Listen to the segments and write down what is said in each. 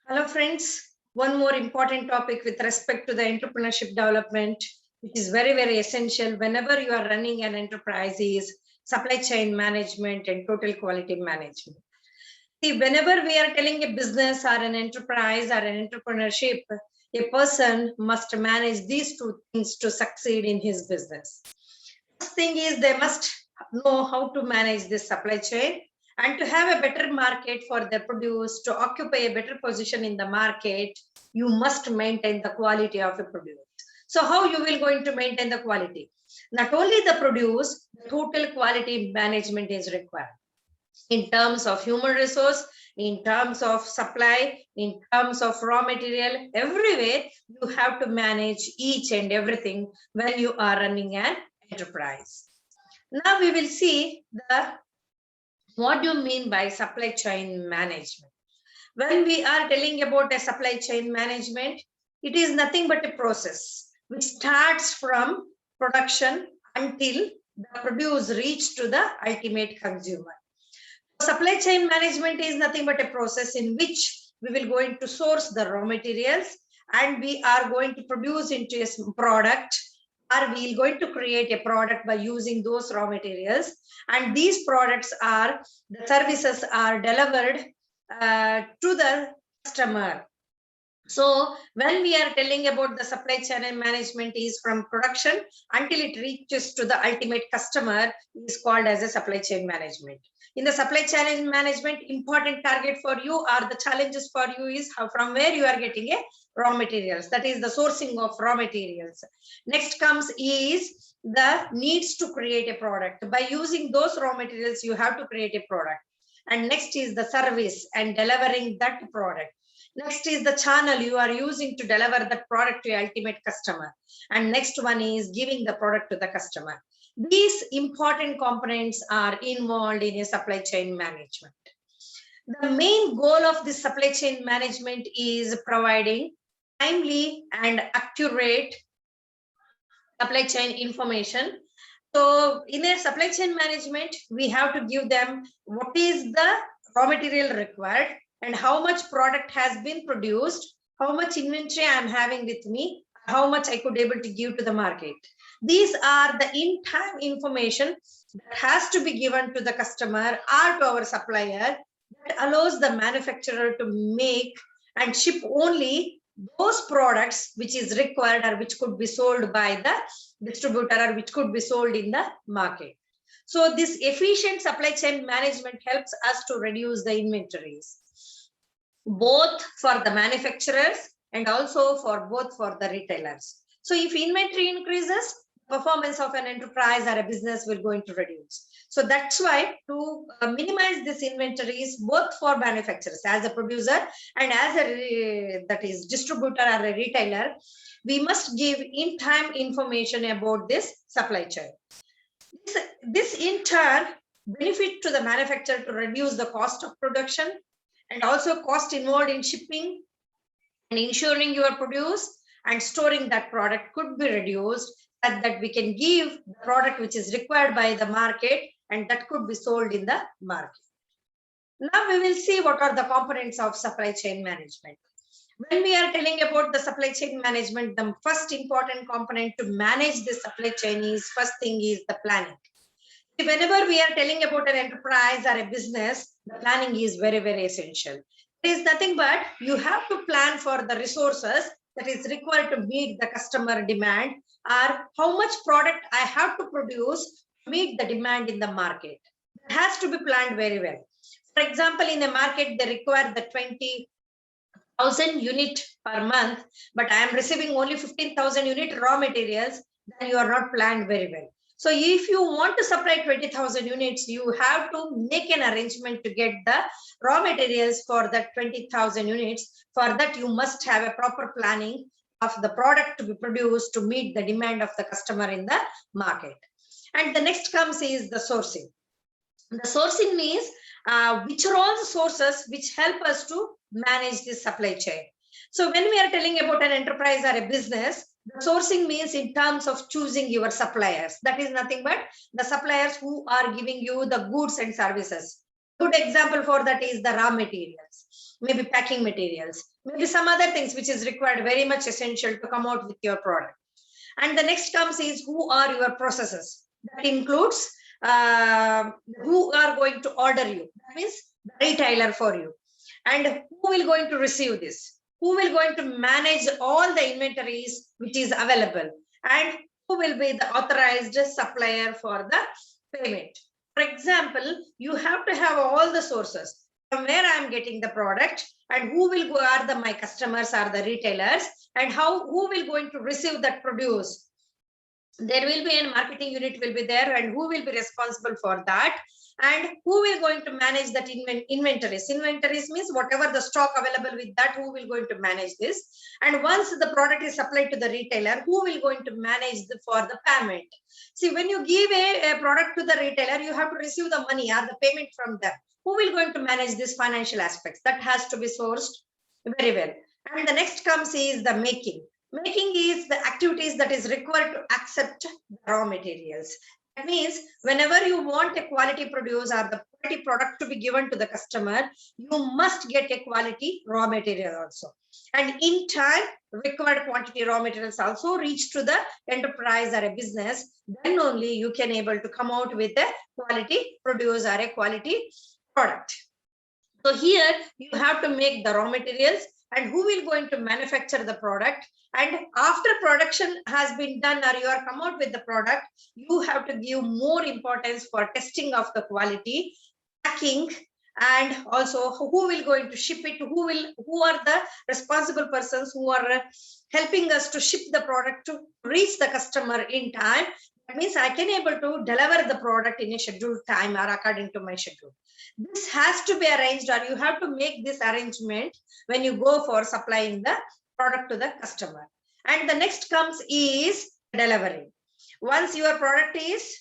Hello, friends. One more important topic with respect to the entrepreneurship development, which is very, very essential whenever you are running an enterprise, is supply chain management and total quality management. See, whenever we are telling a business or an enterprise or an entrepreneurship, a person must manage these two things to succeed in his business. First thing is they must know how to manage this supply chain and to have a better market for their produce, to occupy a better position in the market, you must maintain the quality of the produce. So how you will going to maintain the quality? Not only the produce, total quality management is required in terms of human resource, in terms of supply, in terms of raw material, everywhere you have to manage each and everything when you are running an enterprise. Now we will see what do you mean by supply chain management. When we are telling about a supply chain management, it is nothing but a process which starts from production until the produce reach to the ultimate consumer. Supply chain management is nothing but a process in which we will going to source the raw materials and we are going to produce into a product, or we are going to create a product by using those raw materials, and these products are the services are delivered to the customer. So when we are telling about the supply chain management is from production until it reaches to the ultimate customer is called as a supply chain management. In the supply chain management, important target for you or the challenges for you is how from where you are getting a raw materials. That is the sourcing of raw materials. Next comes is the needs to create a product. By using those raw materials, you have to create a product. And next is the service and delivering that product. Next is the channel you are using to deliver that product to your ultimate customer. And next one is giving the product to the customer. These important components are involved in a supply chain management. The main goal of this supply chain management is providing timely and accurate supply chain information. So in a supply chain management, we have to give them what is the raw material required, and how much product has been produced, how much inventory I am having with me, how much I could able to give to the market. These are the in-time information that has to be given to the customer or to our supplier that allows the manufacturer to make and ship only those products which is required or which could be sold by the distributor or which could be sold in the market. So this efficient supply chain management helps us to reduce the inventories, both for the manufacturers and also for the retailers. So if inventory increases, performance of an enterprise or a business will going to reduce. So that's why to minimize this inventories, both for manufacturers as a producer and as a that is distributor or a retailer, we must give in-time information about this supply chain. This in turn benefit to the manufacturer to reduce the cost of production and also cost involved in shipping and ensuring your produce and storing that product could be reduced, and that we can give the product which is required by the market and that could be sold in the market. Now we will see what are the components of supply chain management. When we are telling about the supply chain management, the first important component to manage the supply chain is first thing is the planning. Whenever we are telling about an enterprise or a business, the planning is very, very essential. It is nothing but you have to plan for the resources that is required to meet the customer demand, or how much product I have to produce to meet the demand in the market. It has to be planned very well. For example, in the market, they require the 20,000 unit per month, but I am receiving only 15,000 unit raw materials, then you are not planned very well. So if you want to supply 20,000 units, you have to make an arrangement to get the raw materials for that 20,000 units. For that, you must have a proper planning of the product to be produced to meet the demand of the customer in the market. And the next comes is the sourcing. The sourcing means which are all the sources which help us to manage this supply chain. So when we are telling about an enterprise or a business, the sourcing means in terms of choosing your suppliers. That is nothing but the suppliers who are giving you the goods and services. Good example for that is the raw materials, maybe packing materials, maybe some other things which is required, very much essential to come out with your product. And the next comes is who are your processes. That includes who are going to order you. That means the retailer for you. And who will going to receive this? Who will going to manage all the inventories which is available? And who will be the authorized supplier for the payment? For example, you have to have all the sources from where I am getting the product and who will go are my customers are the retailers and who will going to receive that produce. There will be a marketing unit will be there and who will be responsible for that and who will going to manage that inventories. Inventories means whatever the stock available with that, who will going to manage this. And once the product is supplied to the retailer, who will going to manage for the payment. See, when you give a product to the retailer, you have to receive the money or the payment from them. Who will going to manage this financial aspects? That has to be sourced very well. And the next comes is the making. Making is the activities that is required to accept the raw materials. That means whenever you want a quality produce or the quality product to be given to the customer, you must get a quality raw material also. And in time, required quantity raw materials also reach to the enterprise or a business. Then only you can able to come out with a quality produce or a quality product. So here you have to make the raw materials and who will going to manufacture the product. And after production has been done or you are come out with the product, you have to give more importance for testing of the quality, packing, and also who will going to ship it, who are the responsible persons who are helping us to ship the product to reach the customer in time. That means I can able to deliver the product in a scheduled time or according to my schedule. This has to be arranged or you have to make this arrangement when you go for supplying the product to the customer. And the next comes is delivery. Once your product is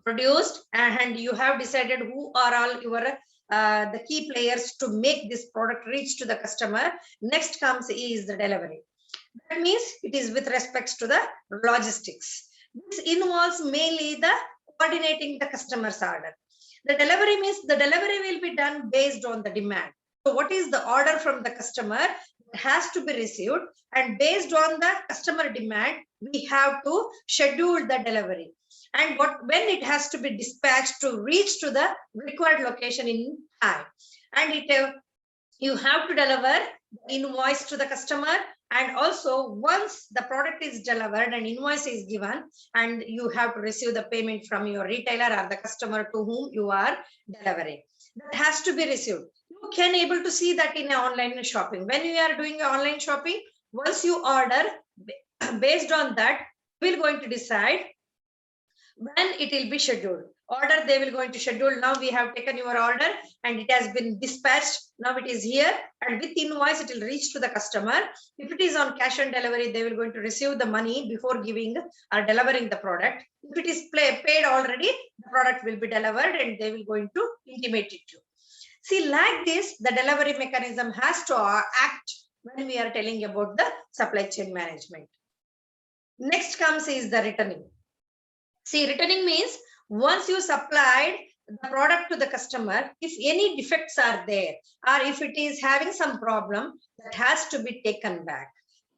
produced and you have decided who are all your the key players to make this product reach to the customer, next comes is the delivery. That means it is with respects to the logistics. This involves mainly the coordinating the customer's order. The delivery means the delivery will be done based on the demand. So what is the order from the customer has to be received, and based on the customer demand, we have to schedule the delivery. And when it has to be dispatched to reach to the required location in time. And you have to deliver the invoice to the customer. And also once the product is delivered and invoice is given, and you have to receive the payment from your retailer or the customer to whom you are delivering. That has to be received. You can able to see that in an online shopping. When you are doing online shopping, once you order, based on that, we're going to decide when it will be scheduled. Order they will going to schedule. Now we have taken your order and it has been dispatched. Now it is here and with invoice it will reach to the customer. If it is on cash on delivery, they will going to receive the money before giving or delivering the product. If it is paid already, the product will be delivered and they will going to intimate it to you. See, like this, the delivery mechanism has to act when we are telling about the supply chain management. Next comes is the returning. See, returning means once you supplied the product to the customer, if any defects are there or if it is having some problem, that has to be taken back.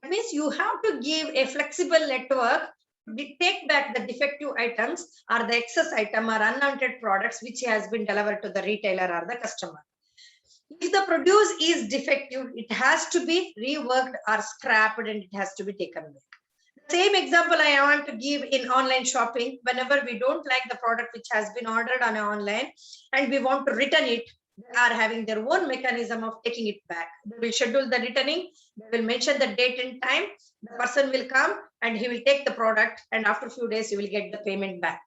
That means you have to give a flexible network to take back the defective items or the excess item or unwanted products which has been delivered to the retailer or the customer. If the produce is defective, it has to be reworked or scrapped and it has to be taken back. Same example I want to give in online shopping. Whenever we don't like the product which has been ordered on online and we want to return it, they are having their own mechanism of taking it back. They will schedule the returning, they will mention the date and time, the person will come and he will take the product and after a few days you will get the payment back.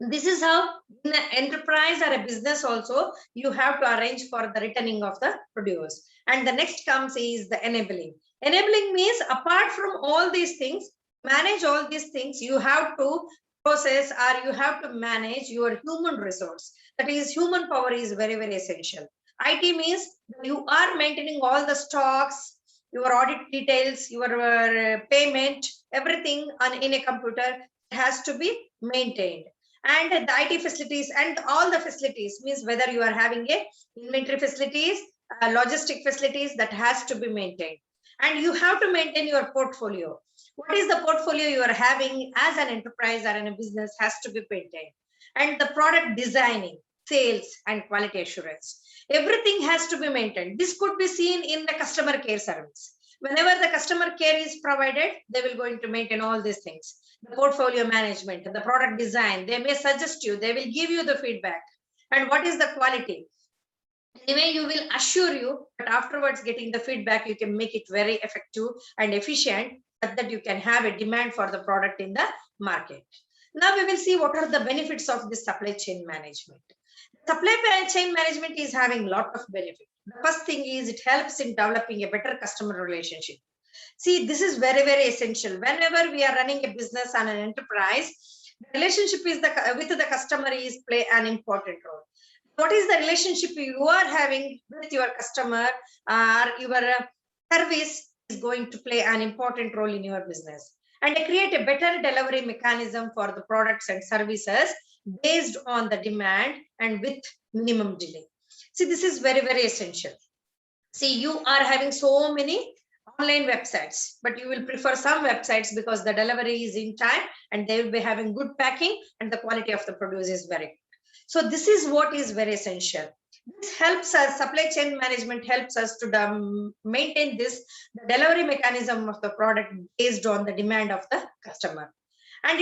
This is how in an enterprise or a business also you have to arrange for the returning of the produce. And the next comes is the enabling. Enabling means apart from all these things, manage all these things, you have to process or you have to manage your human resource. That is, human power is very, very essential. IT means you are maintaining all the stocks, your audit details, your payment, everything in a computer has to be maintained. And the IT facilities and all the facilities means whether you are having a inventory facilities, logistic facilities, that has to be maintained. And you have to maintain your portfolio. What is the portfolio you are having as an enterprise or in a business has to be maintained. And the product designing, sales, and quality assurance. Everything has to be maintained. This could be seen in the customer care service. Whenever the customer care is provided, they will going to maintain all these things. The portfolio management, the product design, they may suggest you, they will give you the feedback. And what is the quality? Anyway, you will assure you, but afterwards getting the feedback, you can make it very effective and efficient, so that you can have a demand for the product in the market. Now we will see what are the benefits of this supply chain management. Supply chain management is having a lot of benefit. The first thing is it helps in developing a better customer relationship. See, this is very, very essential. Whenever we are running a business and an enterprise, the relationship is with the customer is play an important role. What is the relationship you are having with your customer or your service is going to play an important role in your business. And create a better delivery mechanism for the products and services based on the demand and with minimum delay. See, this is very, very essential. See, you are having so many online websites, but you will prefer some websites because the delivery is in time and they will be having good packing and the quality of the produce is very good. So this is what is very essential. This helps us, supply chain management helps us to maintain this the delivery mechanism of the product based on the demand of the customer. And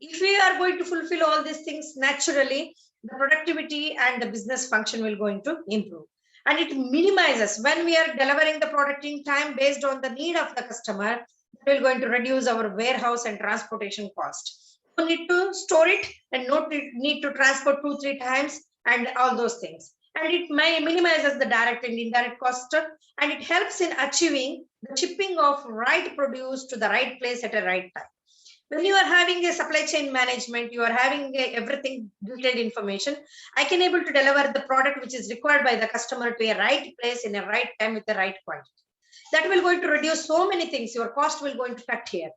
if we are going to fulfill all these things naturally, the productivity and the business function will going to improve. And it minimizes when we are delivering the product in time based on the need of the customer, we will going to reduce our warehouse and transportation cost. No need to store it and no need to transport 2-3 times and all those things. And it minimizes the direct and indirect cost, and it helps in achieving the shipping of right produce to the right place at a right time. When you are having a supply chain management, you are having everything detailed information. I can able to deliver the product which is required by the customer to a right place in a right time with the right quantity. That will going to reduce so many things. Your cost will going to cut here.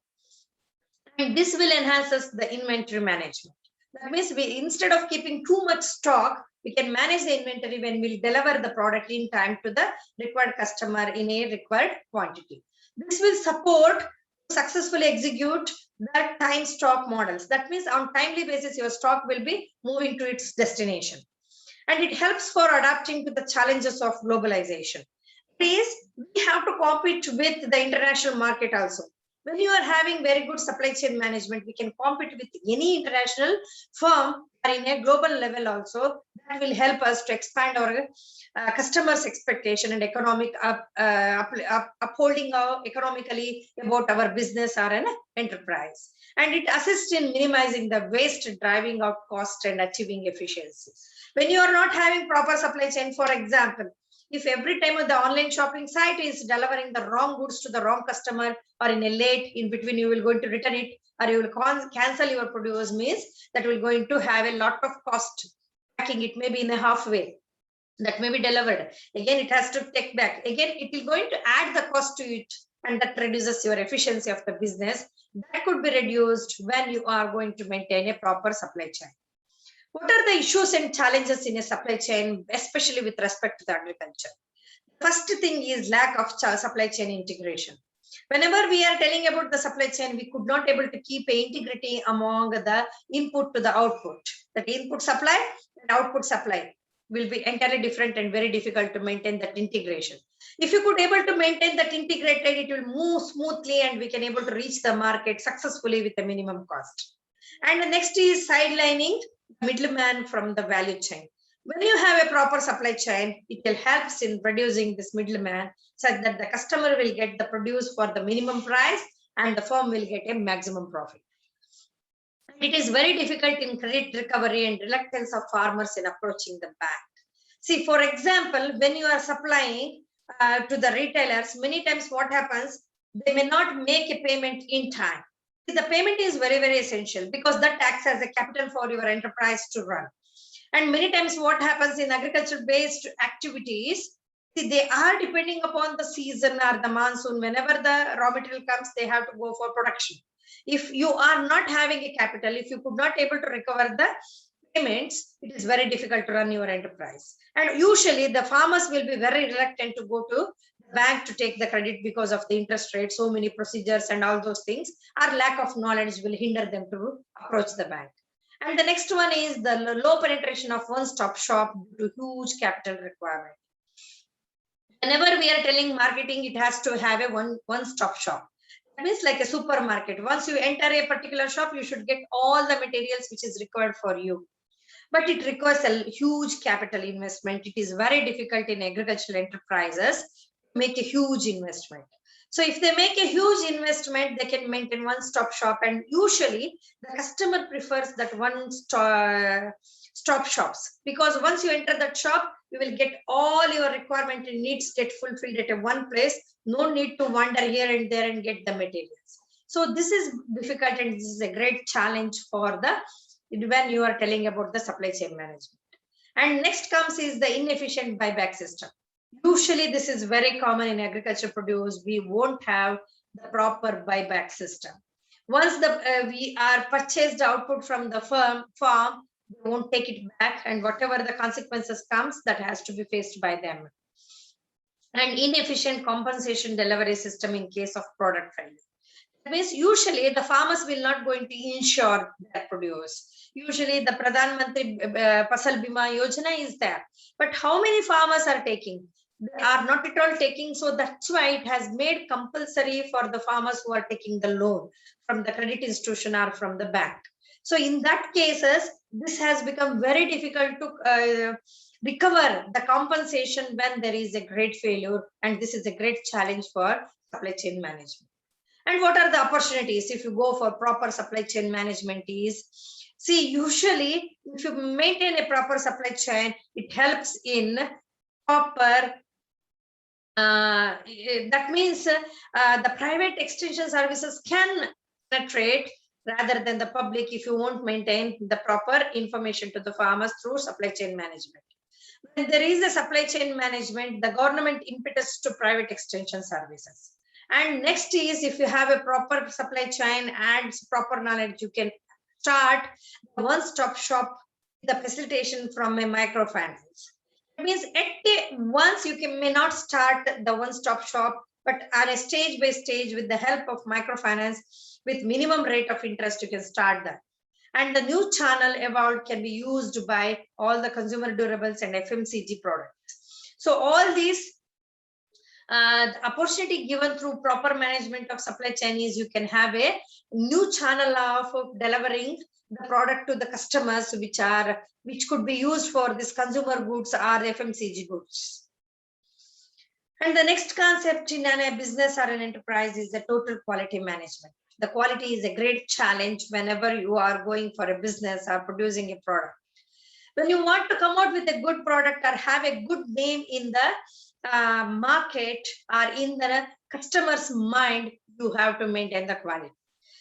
And this will enhance us the inventory management. That means we, instead of keeping too much stock, we can manage the inventory when we deliver the product in time to the required customer in a required quantity. This will support successfully execute the time stock models. That means on timely basis, your stock will be moving to its destination. And it helps for adapting to the challenges of globalization. Please, we have to compete with the international market also. When you are having very good supply chain management, we can compete with any international firm or in a global level also. That will help us to expand our customers' expectation and economic upholding economically about our business or an enterprise. And it assists in minimizing the waste, driving out cost and achieving efficiency. When you are not having proper supply chain, for example, if every time the online shopping site is delivering the wrong goods to the wrong customer or in a late in between, you will going to return it or you will cancel your produce, means that will going to have a lot of cost. Packing it maybe in a halfway that may be delivered. Again, it has to take back. Again, it will going to add the cost to it, and that reduces your efficiency of the business. That could be reduced when you are going to maintain a proper supply chain. What are the issues and challenges in a supply chain, especially with respect to the agriculture? First thing is lack of supply chain integration. Whenever we are telling about the supply chain, we could not able to keep a integrity among the input to the output. That input supply and output supply will be entirely different and very difficult to maintain that integration. If you could able to maintain that integrated, it will move smoothly and we can able to reach the market successfully with a minimum cost. And the next is sidelining middleman from the value chain. When you have a proper supply chain, it will help in reducing this middleman such that the customer will get the produce for the minimum price and the firm will get a maximum profit. It is very difficult in credit recovery and reluctance of farmers in approaching the bank. See, for example, when you are supplying to the retailers, many times what happens, they may not make a payment in time. The payment is very, very essential because that acts as a capital for your enterprise to run. And many times what happens in agriculture-based activities, they are depending upon the season or the monsoon. Whenever the raw material comes, they have to go for production. If you are not having a capital, if you could not able to recover the payments, it is very difficult to run your enterprise. And usually the farmers will be very reluctant to go to the bank to take the credit because of the interest rate, so many procedures and all those things, or lack of knowledge will hinder them to approach the bank. And the next one is the low penetration of one-stop shop due to huge capital requirement. Whenever we are telling marketing, it has to have a one-stop shop. That means like a supermarket. Once you enter a particular shop, you should get all the materials which is required for you. But it requires a huge capital investment. It is very difficult in agricultural enterprises to make a huge investment. So if they make a huge investment, they can maintain one-stop shop. And usually the customer prefers that one-stop shops, because once you enter that shop, you will get all your requirement and needs get fulfilled at one place. No need to wander here and there and get the materials. So this is difficult, and this is a great challenge for the when you are telling about the supply chain management. And next comes is the inefficient buyback system. Usually this is very common in agriculture produce. We won't have the proper buyback system. Once we are purchased output from the farm, they won't take it back, and whatever the consequences comes, that has to be faced by them. And inefficient compensation delivery system in case of product failure. That means usually the farmers will not going to insure their produce. Usually the Pradhan Mantri Fasal Bima Yojana is there, but how many farmers are taking? They are not at all taking. So that's why it has made compulsory for the farmers who are taking the loan from the credit institution or from the bank. So in that cases, this has become very difficult to recover the compensation when there is a great failure, and this is a great challenge for supply chain management. And what are the opportunities if you go for proper supply chain management is, see, usually if you maintain a proper supply chain, it helps in proper, that means the private extension services can penetrate rather than the public if you won't maintain the proper information to the farmers through supply chain management. When there is a supply chain management, the government impetus to private extension services. And next is, if you have a proper supply chain and proper knowledge, you can start the one-stop shop, the facilitation from a microfinance. It means once you may not start the one-stop shop, but on a stage by stage with the help of microfinance with minimum rate of interest, you can start that. And the new channel evolved can be used by all the consumer durables and FMCG products. So all these the opportunity given through proper management of supply chain is you can have a new channel of delivering the product to the customers, which could be used for this consumer goods or FMCG goods. And the next concept in a business or an enterprise is the total quality management. The quality is a great challenge whenever you are going for a business or producing a product. When you want to come out with a good product or have a good name in the market or in the customer's mind, you have to maintain the quality.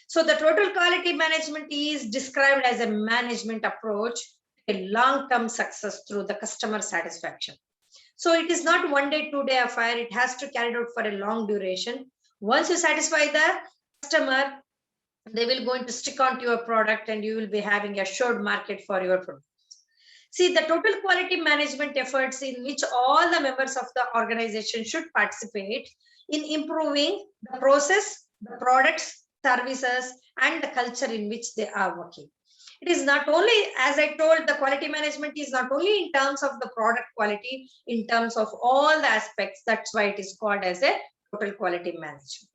So the total quality management is described as a management approach, a long-term success through the customer satisfaction. So it is not 1 day, 2 day affair. It has to carry out for a long duration. Once you satisfy the customer, they will going to stick on to your product, and you will be having a assured market for your product. See, the total quality management efforts in which all the members of the organization should participate in improving the process, the products, services, and the culture in which they are working. It is not only, as I told, the quality management is not only in terms of the product quality, in terms of all the aspects. That's why it is called as a total quality management.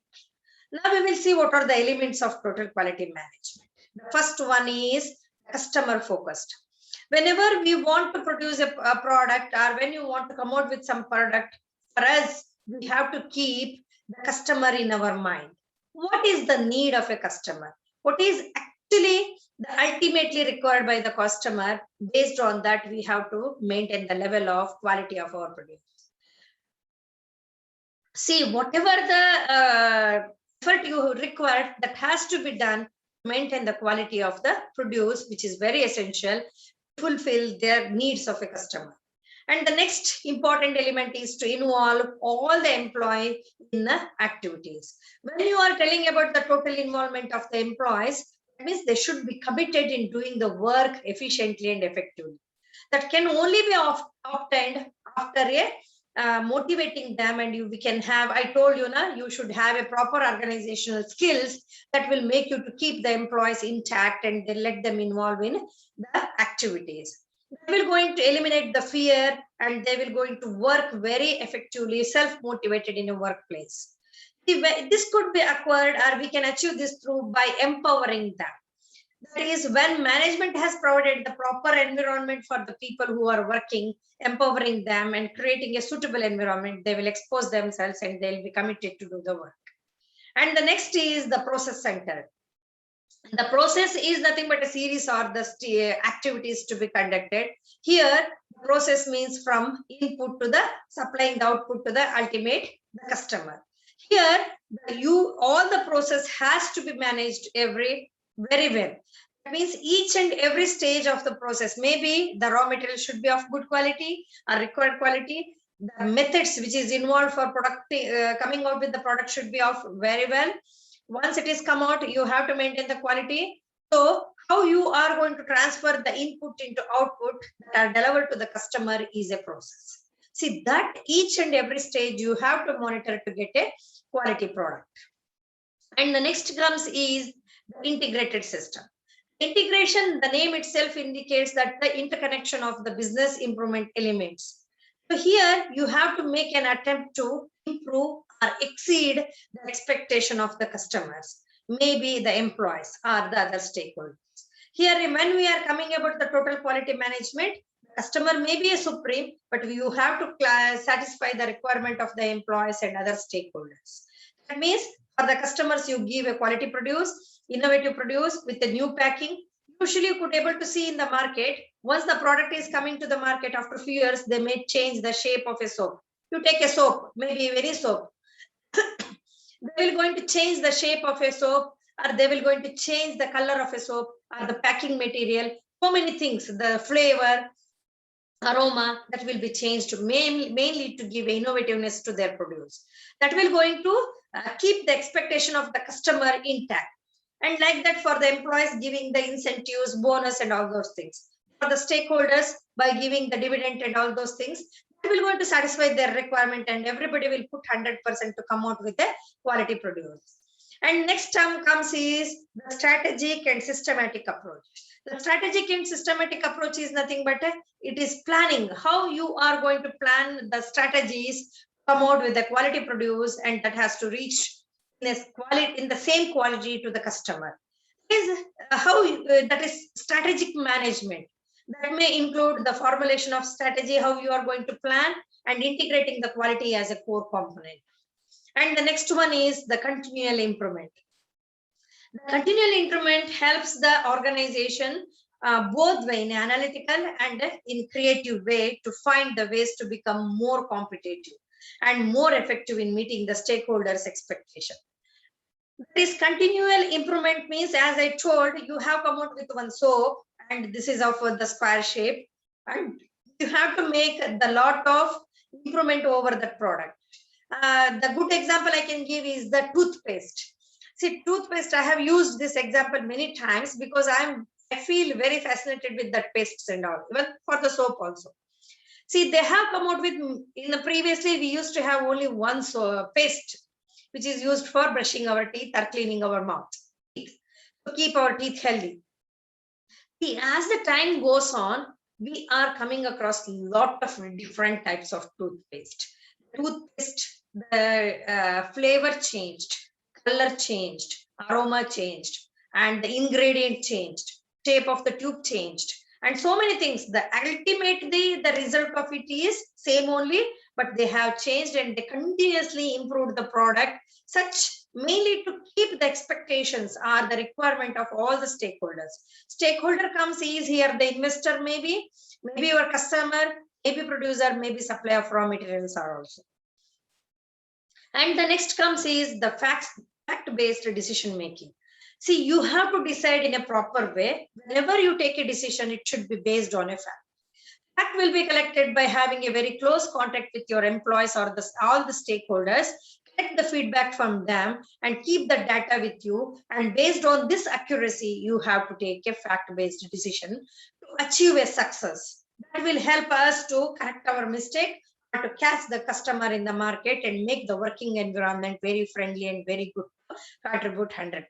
Now we will see what are the elements of total quality management. The first one is customer focused. Whenever we want to produce a product, or when you want to come out with some product, for us, we have to keep the customer in our mind. What is the need of a customer? What is actually ultimately required by the customer? Based on that, we have to maintain the level of quality of our product. See, whatever the effort you require, that has to be done to maintain the quality of the produce, which is very essential to fulfill their needs of a customer. And the next important element is to involve all the employee in the activities. When you are telling about the total involvement of the employees, that means they should be committed in doing the work efficiently and effectively. That can only be obtained after a motivating them, and we can have, I told you now, you should have a proper organizational skills that will make you to keep the employees intact and then let them involve in the activities. They will going to eliminate the fear, and they will going to work very effectively, self-motivated in a workplace. This could be acquired, or we can achieve this through by empowering them. That is, when management has provided the proper environment for the people who are working, empowering them and creating a suitable environment, they will expose themselves and they'll be committed to do the work. And the next is the process center. The process is nothing but a series or the activities to be conducted. Here, the process means from input to the supplying the output to the ultimate the customer. Here, all the process has to be managed very well. That means each and every stage of the process, maybe the raw material should be of good quality or required quality. The methods which is involved for product coming out with the product should be of very well. Once it is come out, you have to maintain the quality. So how you are going to transfer the input into output that are delivered to the customer is a process. See that each and every stage you have to monitor to get a quality product. And the next comes is the integrated system. Integration, the name itself indicates that the interconnection of the business improvement elements. So here you have to make an attempt to improve or exceed the expectation of the customers, maybe the employees or the other stakeholders. Here, when we are coming about the total quality management, the customer may be a supreme, but you have to satisfy the requirement of the employees and other stakeholders. That means for the customers, you give a quality produce, innovative produce with a new packing. Usually you could able to see in the market, once the product is coming to the market after a few years, they may change the shape of a soap. You take a soap, maybe any soap. They will going to change the shape of a soap, or they will going to change the color of a soap, or the packing material, so many things, the flavor, aroma, that will be changed mainly to give innovativeness to their produce. That will going to keep the expectation of the customer intact. And like that for the employees, giving the incentives, bonus and all those things. For the stakeholders, by giving the dividend and all those things, that will going to satisfy their requirement, and everybody will put 100% to come out with a quality produce. And next term comes is the strategic and systematic approach. The strategic and systematic approach is nothing but it is planning how you are going to plan the strategies, come out with the quality produce, and that has to reach in the same quality to the customer. Is how that is strategic management. That may include the formulation of strategy, how you are going to plan, and integrating the quality as a core component. And the next one is the continual improvement. The continual improvement helps the organization both way in analytical and in creative way to find the ways to become more competitive and more effective in meeting the stakeholders' expectation. This continual improvement means, as I told, you have come out with one soap, and this is of the square shape, and you have to make the lot of improvement over the product. The good example I can give is the toothpaste. See, toothpaste, I have used this example many times because I feel very fascinated with that pastes and all, even for the soap also. See, they have come out with, in the previously we used to have only one paste, which is used for brushing our teeth or cleaning our mouth to keep our teeth healthy. See, as the time goes on, we are coming across a lot of different types of toothpaste. Toothpaste, the flavor changed, color changed, aroma changed, and the ingredient changed, shape of the tube changed, and so many things. Ultimately, the result of it is same only, but they have changed and they continuously improved the product, such mainly to keep the expectations or the requirement of all the stakeholders. Stakeholder comes is here the investor, maybe your customer, maybe producer, maybe supplier of raw materials are also. And the next comes is the fact-based decision making. See, you have to decide in a proper way. Whenever you take a decision, it should be based on a fact. That will be collected by having a very close contact with your employees or all the stakeholders. Collect the feedback from them and keep the data with you. And based on this accuracy, you have to take a fact-based decision to achieve a success. That will help us to correct our mistake or to catch the customer in the market and make the working environment very friendly and very good to contribute 100%.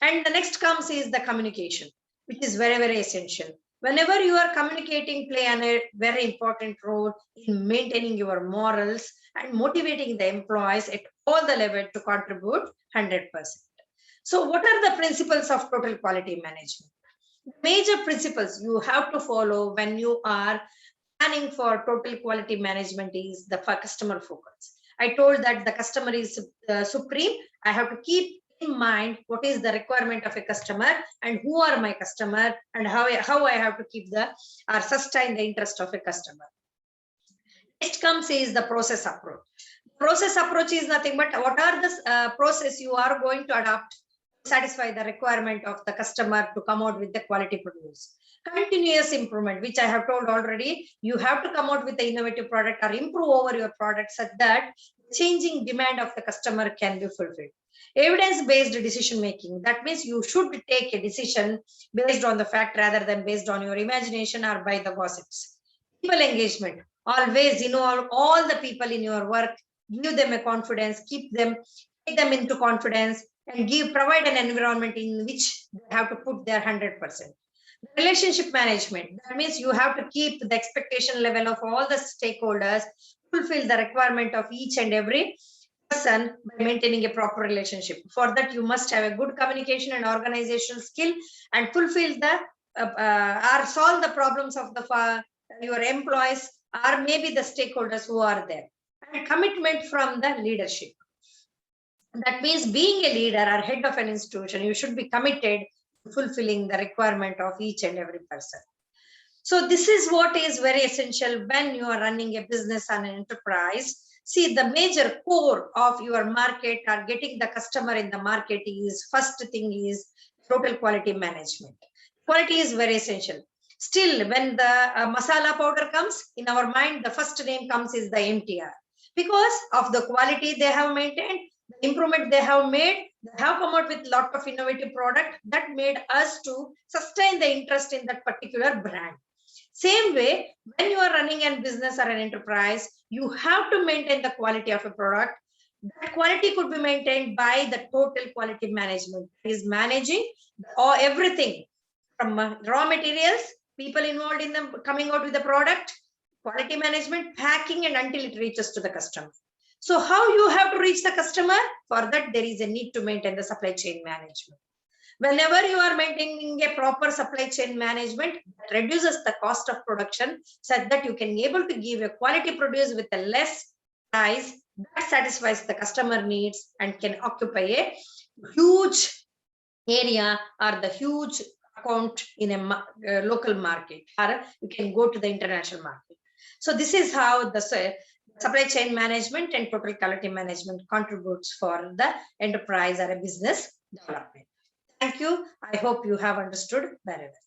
And the next comes is the communication, which is very, very essential. Whenever you are communicating, play a very important role in maintaining your morals and motivating the employees at all the levels to contribute 100%. So what are the principles of total quality management? Major principles you have to follow when you are planning for total quality management is the customer focus. I told that the customer is supreme. I have to keep in mind what is the requirement of a customer and who are my customer and how I have to keep or sustain the interest of a customer. Next comes is the process approach. Process approach is nothing but what are the process you are going to adopt to satisfy the requirement of the customer to come out with the quality produce. Continuous improvement, which I have told already, you have to come out with the innovative product or improve over your product such that changing demand of the customer can be fulfilled. Evidence-based decision making, that means you should take a decision based on the fact rather than based on your imagination or by the gossips. People engagement, always involve all the people in your work, give them a confidence, take them into confidence and provide an environment in which they have to put their 100%. Relationship management, that means you have to keep the expectation level of all the stakeholders, fulfill the requirement of each and every person by maintaining a proper relationship. For that, you must have a good communication and organizational skill and fulfill the or solve the problems of your employees or maybe the stakeholders who are there. And commitment from the leadership. That means being a leader or head of an institution, you should be committed to fulfilling the requirement of each and every person. So this is what is very essential when you are running a business and an enterprise. See, the major core of your market or getting the customer in the market is first thing is total quality management. Quality is very essential. Still, when the masala powder comes in our mind, the first name comes is the MTR. Because of the quality they have maintained, the improvement they have made, they have come out with a lot of innovative product that made us to sustain the interest in that particular brand. Same way, when you are running a business or an enterprise, you have to maintain the quality of a product. That quality could be maintained by the total quality management. It is managing everything from raw materials, people involved in them coming out with the product, quality management, packing, and until it reaches to the customer. So how you have to reach the customer? For that, there is a need to maintain the supply chain management. Whenever you are maintaining a proper supply chain management, that reduces the cost of production such that you can be able to give a quality produce with a less price that satisfies the customer needs and can occupy a huge area or the huge account in a local market, or you can go to the international market. So this is how the supply chain management and total quality management contributes for the enterprise or a business development. Thank you. I hope you have understood very well.